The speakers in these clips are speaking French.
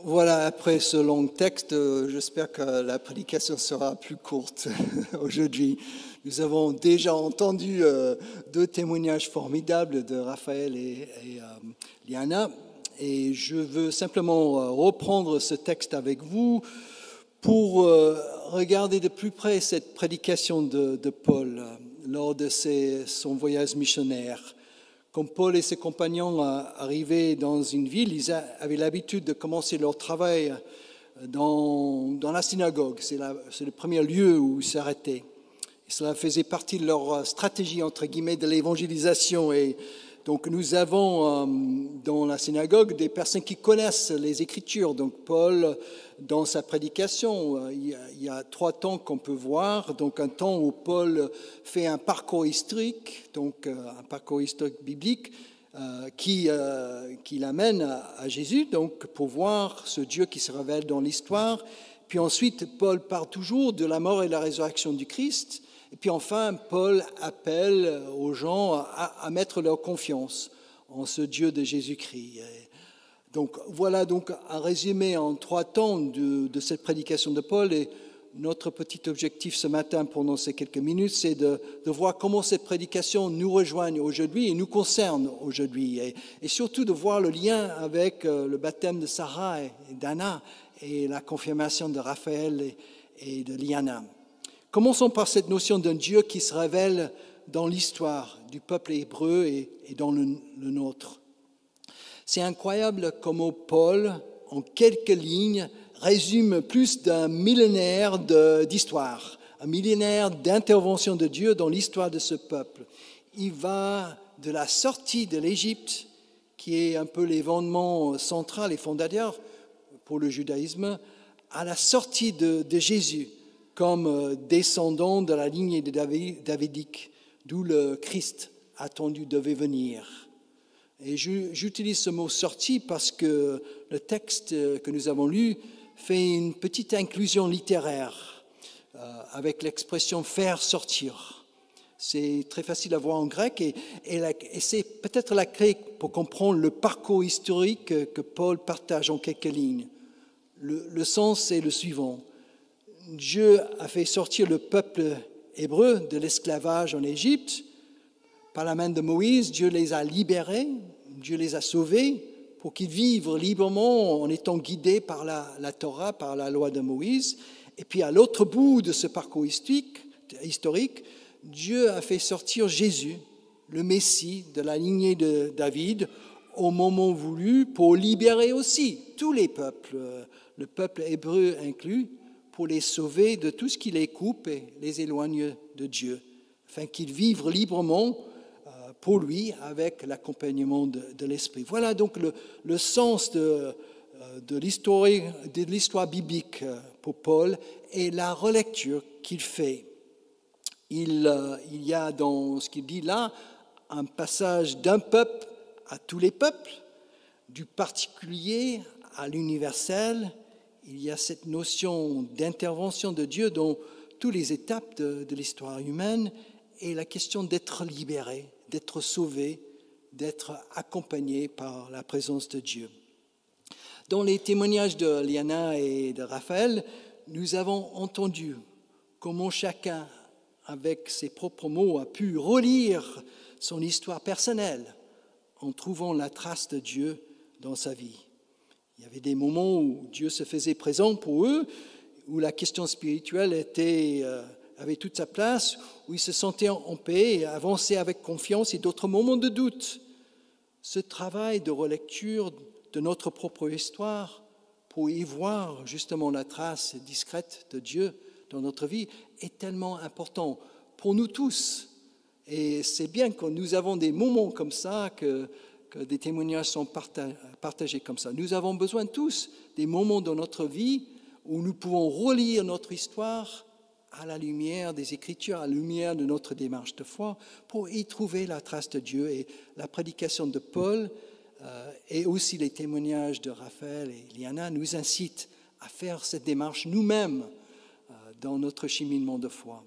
Voilà, après ce long texte, j'espère que la prédication sera plus courte aujourd'hui. Nous avons déjà entendu deux témoignages formidables de Raphaël et Liana, et je veux simplement reprendre ce texte avec vous pour regarder de plus près cette prédication de Paul lors de son voyage missionnaire. Comme Paul et ses compagnons arrivaient dans une ville, ils avaient l'habitude de commencer leur travail dans la synagogue. C'est le premier lieu où ils s'arrêtaient. Et cela faisait partie de leur stratégie, entre guillemets, de l'évangélisation. Et donc nous avons dans la synagogue des personnes qui connaissent les Écritures. Donc Paul, dans sa prédication, il y a 3 temps qu'on peut voir. Donc un temps où Paul fait un parcours historique, donc un parcours historique biblique qui l'amène à Jésus, donc pour voir ce Dieu qui se révèle dans l'histoire. Puis ensuite, Paul parle toujours de la mort et la résurrection du Christ. Et puis enfin, Paul appelle aux gens à mettre leur confiance en ce Dieu de Jésus-Christ. Donc voilà donc un résumé en 3 temps de cette prédication de Paul. Et notre petit objectif ce matin pendant ces quelques minutes, c'est de voir comment cette prédication nous rejoigne aujourd'hui et nous concerne aujourd'hui. Et surtout de voir le lien avec le baptême de Sarah et d'Anna et la confirmation de Raphaël et de Liana. Commençons par cette notion d'un Dieu qui se révèle dans l'histoire du peuple hébreu et dans le nôtre. C'est incroyable comment Paul, en quelques lignes, résume plus d'un millénaire d'histoire, un millénaire d'intervention de Dieu dans l'histoire de ce peuple. Il va de la sortie de l'Égypte, qui est un peu l'événement central et fondateur pour le judaïsme, à la sortie de Jésus, comme descendant de la lignée de davidique, d'où le Christ attendu devait venir. Et j'utilise ce mot « sortie » parce que le texte que nous avons lu fait une petite inclusion littéraire avec l'expression « faire sortir ». C'est très facile à voir en grec et c'est peut-être la clé pour comprendre le parcours historique que Paul partage en quelques lignes. Le sens est le suivant. Dieu a fait sortir le peuple hébreu de l'esclavage en Égypte. Par la main de Moïse, Dieu les a libérés, Dieu les a sauvés pour qu'ils vivent librement en étant guidés par la Torah, par la loi de Moïse. Et puis à l'autre bout de ce parcours historique, Dieu a fait sortir Jésus, le Messie de la lignée de David, au moment voulu pour libérer aussi tous les peuples, le peuple hébreu inclus, pour les sauver de tout ce qui les coupe et les éloigne de Dieu, afin qu'ils vivent librement pour lui avec l'accompagnement de l'Esprit. Voilà donc le sens de l'histoire biblique pour Paul et la relecture qu'il fait. Il y a dans ce qu'il dit là un passage d'un peuple à tous les peuples, du particulier à l'universel. Il y a cette notion d'intervention de Dieu dans toutes les étapes de l'histoire humaine et la question d'être libéré, d'être sauvé, d'être accompagné par la présence de Dieu. Dans les témoignages de Liana et de Raphaël, nous avons entendu comment chacun, avec ses propres mots, a pu relire son histoire personnelle en trouvant la trace de Dieu dans sa vie. Il y avait des moments où Dieu se faisait présent pour eux, où la question spirituelle avait toute sa place, où ils se sentaient en paix et avançaient avec confiance, et d'autres moments de doute. Ce travail de relecture de notre propre histoire pour y voir justement la trace discrète de Dieu dans notre vie est tellement important pour nous tous. Et c'est bien quand nous avons des moments comme ça que des témoignages sont partagés comme ça. Nous avons besoin tous des moments dans notre vie où nous pouvons relire notre histoire à la lumière des Écritures, à la lumière de notre démarche de foi, pour y trouver la trace de Dieu. Et la prédication de Paul et aussi les témoignages de Raphaël et Liana nous incitent à faire cette démarche nous-mêmes dans notre cheminement de foi.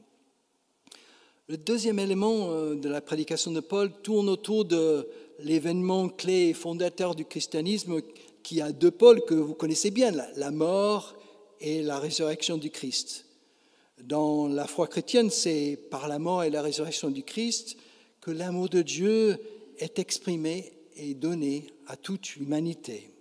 Le deuxième élément de la prédication de Paul tourne autour de l'événement clé et fondateur du christianisme qui a deux pôles que vous connaissez bien, la mort et la résurrection du Christ. Dans la foi chrétienne, c'est par la mort et la résurrection du Christ que l'amour de Dieu est exprimé et donné à toute l'humanité.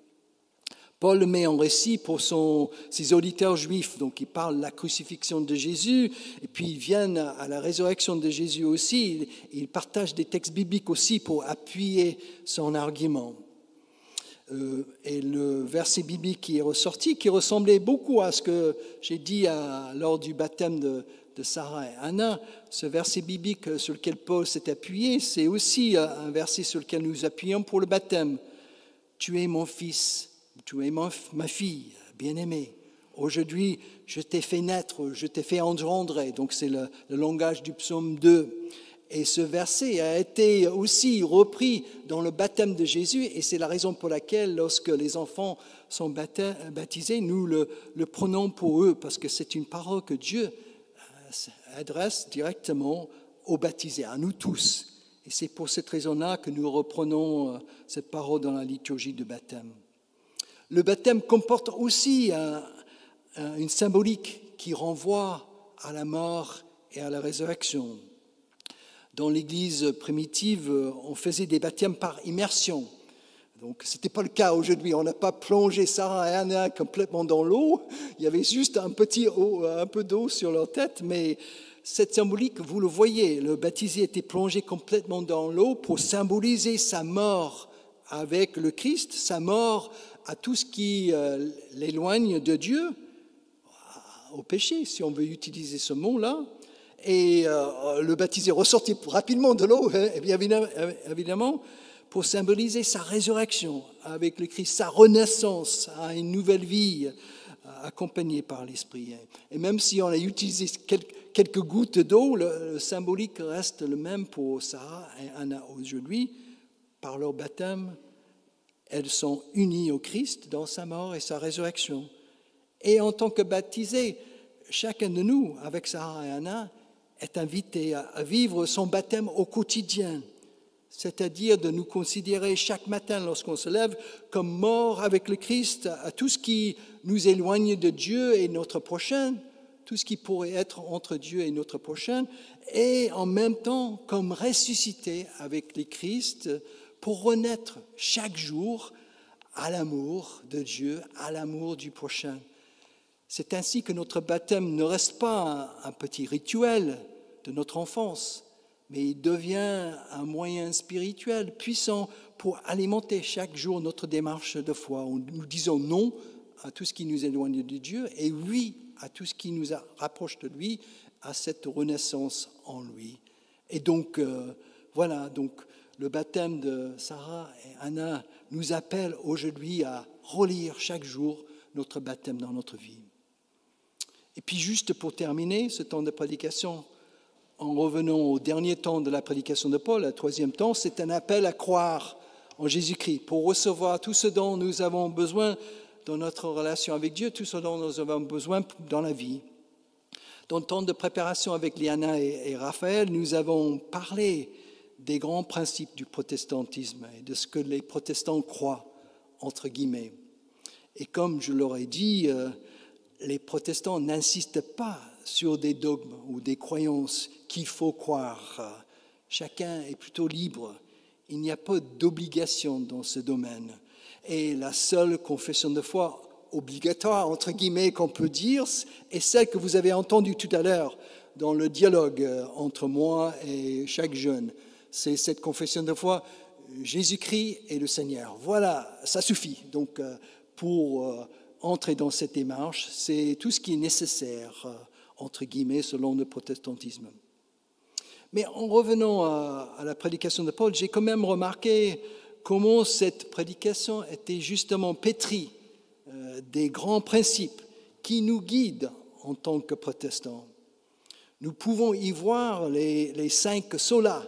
Paul le met en récit pour ses auditeurs juifs, donc il parle de la crucifixion de Jésus, et puis ils viennent à la résurrection de Jésus aussi, il partage des textes bibliques aussi pour appuyer son argument. Et le verset biblique qui est ressorti, qui ressemblait beaucoup à ce que j'ai dit lors du baptême de Sarah et Anna, ce verset biblique sur lequel Paul s'est appuyé, c'est aussi un verset sur lequel nous appuyons pour le baptême. Tu es mon fils. Tu es ma fille bien-aimée. Aujourd'hui, je t'ai fait naître, je t'ai fait engendrer. Donc c'est le langage du psaume 2. Et ce verset a été aussi repris dans le baptême de Jésus. Et c'est la raison pour laquelle, lorsque les enfants sont baptisés, nous le prenons pour eux. Parce que c'est une parole que Dieu adresse directement aux baptisés, à nous tous. Et c'est pour cette raison-là que nous reprenons cette parole dans la liturgie du baptême. Le baptême comporte aussi une symbolique qui renvoie à la mort et à la résurrection. Dans l'Église primitive, on faisait des baptêmes par immersion. Donc, ce n'était pas le cas aujourd'hui. On n'a pas plongé Sarah et Anna complètement dans l'eau. Il y avait juste un peu d'eau sur leur tête. Mais cette symbolique, vous le voyez, le baptisé était plongé complètement dans l'eau pour symboliser sa mort avec le Christ, sa mort à tout ce qui l'éloigne de Dieu, au péché, si on veut utiliser ce mot-là. Et le baptisé ressortit rapidement de l'eau, et bien évidemment, pour symboliser sa résurrection avec le Christ, sa renaissance à une nouvelle vie accompagnée par l'Esprit. Et même si on a utilisé quelques gouttes d'eau, le symbolique reste le même pour Sarah et Anna aujourd'hui. Par leur baptême, elles sont unies au Christ dans sa mort et sa résurrection. Et en tant que baptisés, chacun de nous, avec Sarah et Anna, est invité à vivre son baptême au quotidien, c'est-à-dire de nous considérer chaque matin lorsqu'on se lève comme morts avec le Christ à tout ce qui nous éloigne de Dieu et notre prochain, tout ce qui pourrait être entre Dieu et notre prochain, et en même temps comme ressuscités avec le Christ pour renaître chaque jour à l'amour de Dieu, à l'amour du prochain. C'est ainsi que notre baptême ne reste pas un petit rituel de notre enfance, mais il devient un moyen spirituel puissant pour alimenter chaque jour notre démarche de foi. Nous disons non à tout ce qui nous éloigne de Dieu et oui à tout ce qui nous rapproche de lui, à cette renaissance en lui. Et donc, voilà, donc le baptême de Sarah et Anna nous appelle aujourd'hui à relire chaque jour notre baptême dans notre vie. Et puis juste pour terminer ce temps de prédication, en revenant au dernier temps de la prédication de Paul, le troisième temps, c'est un appel à croire en Jésus-Christ pour recevoir tout ce dont nous avons besoin dans notre relation avec Dieu, tout ce dont nous avons besoin dans la vie. Dans le temps de préparation avec Liana et Raphaël, nous avons parlé des grands principes du protestantisme et de ce que les protestants croient, entre guillemets. Et comme je leur ai dit, les protestants n'insistent pas sur des dogmes ou des croyances qu'il faut croire. Chacun est plutôt libre. Il n'y a pas d'obligation dans ce domaine. Et la seule confession de foi obligatoire, entre guillemets, qu'on peut dire, est celle que vous avez entendue tout à l'heure dans le dialogue entre moi et chaque jeune. C'est cette confession de foi, Jésus-Christ est le Seigneur. Voilà, ça suffit. Donc, pour entrer dans cette démarche, c'est tout ce qui est nécessaire, entre guillemets, selon le protestantisme. Mais en revenant à la prédication de Paul, j'ai quand même remarqué comment cette prédication était justement pétrie des grands principes qui nous guident en tant que protestants. Nous pouvons y voir les 5 solas.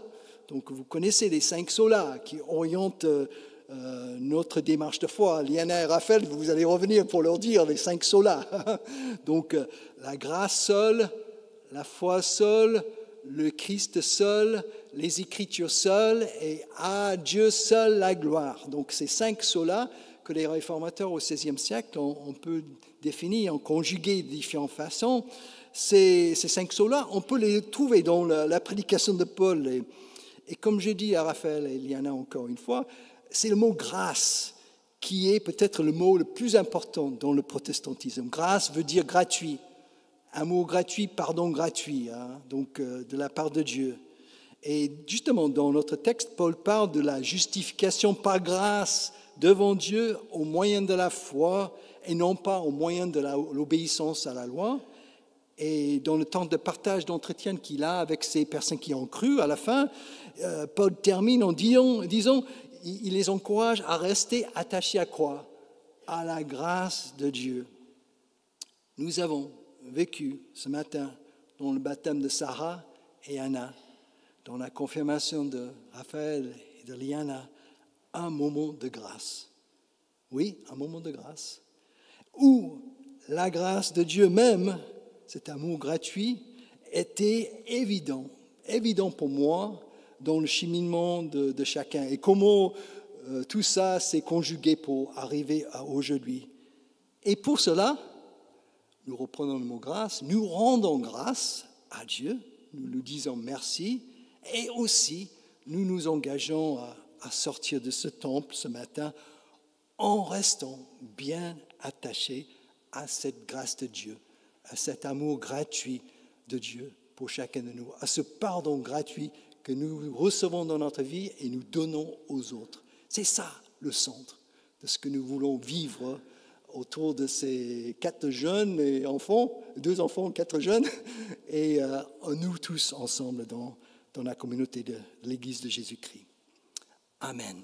Donc vous connaissez les 5 solas qui orientent notre démarche de foi. Liana et Raphaël, vous allez revenir pour leur dire les 5 solas. Donc la grâce seule, la foi seule, le Christ seul, les Écritures seules et à Dieu seul la gloire. Donc ces 5 solas que les réformateurs au XVIe siècle on peut définir, conjuguer de différentes façons. Ces 5 solas, on peut les trouver dans la prédication de Paul. Et comme j'ai dit à Raphaël et Liana encore une fois, c'est le mot grâce qui est peut-être le mot le plus important dans le protestantisme. Grâce veut dire gratuit. Un mot gratuit, pardon gratuit, donc de la part de Dieu. Et justement, dans notre texte, Paul parle de la justification par grâce devant Dieu au moyen de la foi et non pas au moyen de l'obéissance à la loi. Et dans le temps de partage, d'entretien qu'il a avec ces personnes qui ont cru, à la fin, Paul termine en disant, il les encourage à rester attachés à quoi? À la grâce de Dieu. Nous avons vécu ce matin dans le baptême de Sarah et Anna, dans la confirmation de Raphaël et de Liana, un moment de grâce. Oui, un moment de grâce. Où la grâce de Dieu même, cet amour gratuit, était évident pour moi dans le cheminement de chacun. Et comment tout ça s'est conjugué pour arriver à aujourd'hui. Et pour cela, nous reprenons le mot grâce, nous rendons grâce à Dieu, nous lui disons merci, et aussi nous nous engageons à sortir de ce temple ce matin en restant bien attachés à cette grâce de Dieu, à cet amour gratuit de Dieu pour chacun de nous, à ce pardon gratuit que nous recevons dans notre vie et nous donnons aux autres. C'est ça le centre de ce que nous voulons vivre autour de ces 4 jeunes et enfants, 2 enfants, 4 jeunes, et nous tous ensemble dans la communauté de l'Église de Jésus-Christ. Amen.